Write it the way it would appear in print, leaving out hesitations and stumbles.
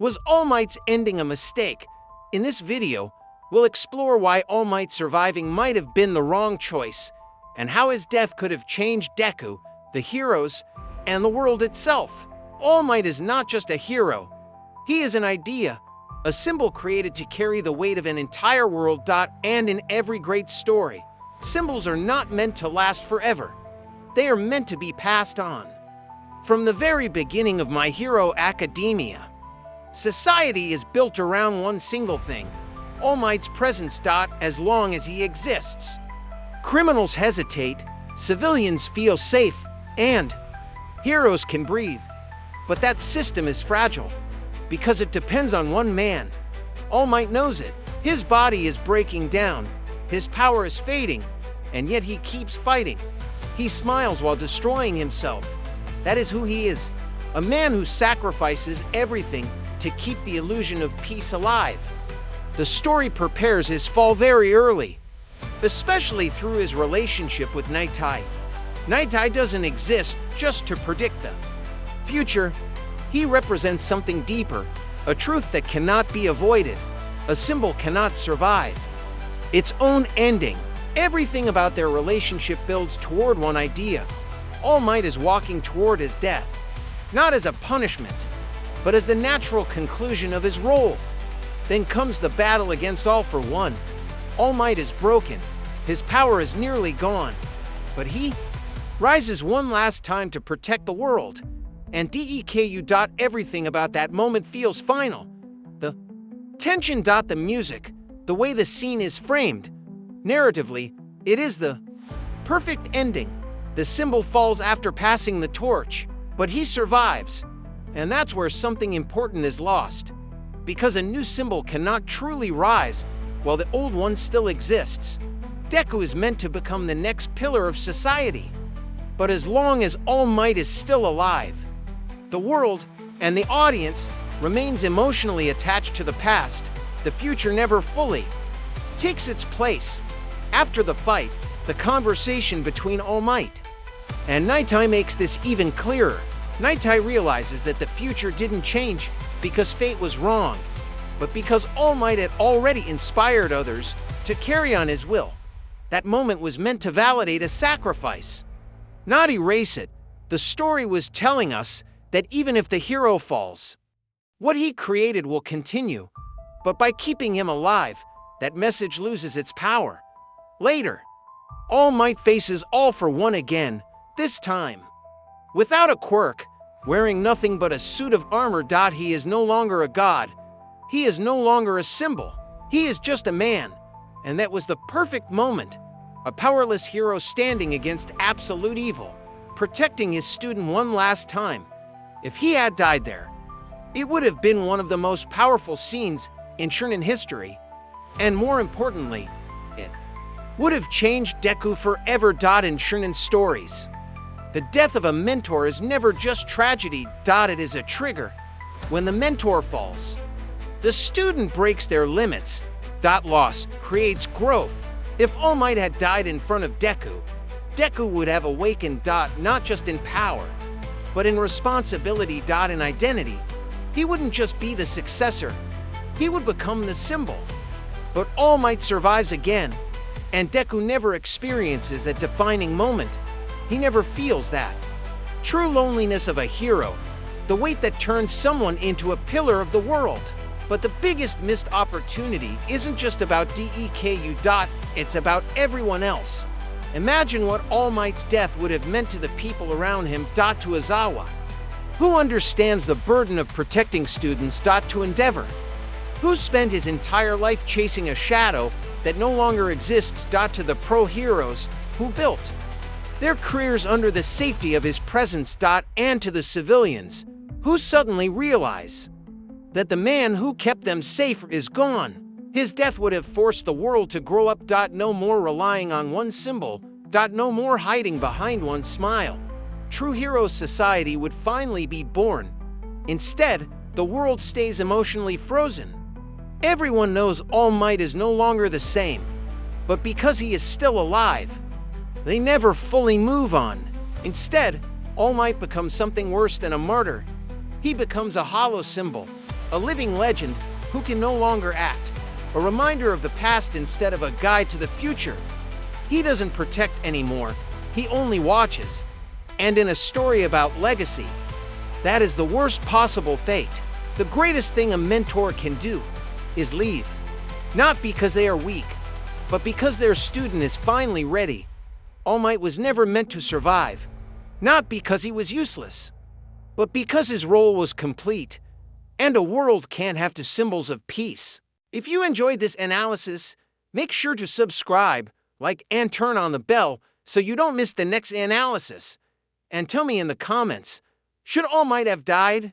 Was All Might's ending a mistake? In this video, we'll explore why All Might surviving might have been the wrong choice, and how his death could have changed Deku, the heroes, and the world itself. All Might is not just a hero. He is an idea, a symbol created to carry the weight of an entire world. And in every great story, symbols are not meant to last forever. They are meant to be passed on. From the very beginning of My Hero Academia, society is built around one single thing: All Might's presence. As long as he exists, criminals hesitate, civilians feel safe, and heroes can breathe. But that system is fragile, because it depends on one man. All Might knows it. His body is breaking down, his power is fading, and yet he keeps fighting. He smiles while destroying himself. That is who he is, a man who sacrifices everything to keep the illusion of peace alive. The story prepares his fall very early, especially through his relationship with Nighteye. Nighteye doesn't exist just to predict the future. He represents something deeper, a truth that cannot be avoided. A symbol cannot survive its own ending. Everything about their relationship builds toward one idea: All Might is walking toward his death, not as a punishment, but as the natural conclusion of his role. Then comes the battle against All for One. All Might is broken, his power is nearly gone, but he rises one last time to protect the world. And Deku. Everything about that moment feels final. The tension. The music, the way the scene is framed. Narratively, it is the perfect ending. The symbol falls after passing the torch, but he survives. And that's where something important is lost. Because a new symbol cannot truly rise while the old one still exists. Deku is meant to become the next pillar of society. But as long as All Might is still alive, the world and the audience remains emotionally attached to the past. The future never fully takes its place. After the fight, the conversation between All Might and Nighteye makes this even clearer. Nighteye realizes that the future didn't change because fate was wrong, but because All Might had already inspired others to carry on his will. That moment was meant to validate a sacrifice, not erase it. The story was telling us that even if the hero falls, what he created will continue. But by keeping him alive, that message loses its power. Later, All Might faces All for One again, this time without a quirk, wearing nothing but a suit of armor. He is no longer a god. He is no longer a symbol. He is just a man. And that was the perfect moment. A powerless hero standing against absolute evil, protecting his student one last time. If he had died there, it would have been one of the most powerful scenes in shōnen history. And more importantly, it would have changed Deku forever. In shōnen stories, the death of a mentor is never just tragedy. It is a trigger. When the mentor falls, the student breaks their limits. Loss creates growth. If All Might had died in front of Deku, Deku would have awakened. Not just in power, but in responsibility. In identity. He wouldn't just be the successor, he would become the symbol. But All Might survives again, and Deku never experiences that defining moment. He never feels that true loneliness of a hero, the weight that turns someone into a pillar of the world. But the biggest missed opportunity isn't just about Deku. It's about everyone else. Imagine what All Might's death would have meant to the people around him. To Aizawa, who understands the burden of protecting students. To Endeavor, who spent his entire life chasing a shadow that no longer exists. To the pro heroes who built their careers under the safety of his presence. And to the civilians who suddenly realize that the man who kept them safe is gone. His death would have forced the world to grow up. No more relying on one symbol. No more hiding behind one smile. True hero society would finally be born. Instead, the world stays emotionally frozen. Everyone knows All Might is no longer the same, but because he is still alive, they never fully move on. Instead, All Might becomes something worse than a martyr. He becomes a hollow symbol, a living legend who can no longer act, a reminder of the past instead of a guide to the future. He doesn't protect anymore, he only watches. And in a story about legacy, that is the worst possible fate. The greatest thing a mentor can do is leave. Not because they are weak, but because their student is finally ready. All Might was never meant to survive. Not because he was useless, but because his role was complete. And a world can't have two symbols of peace. If you enjoyed this analysis, make sure to subscribe, like, and turn on the bell so you don't miss the next analysis. And tell me in the comments, should All Might have died?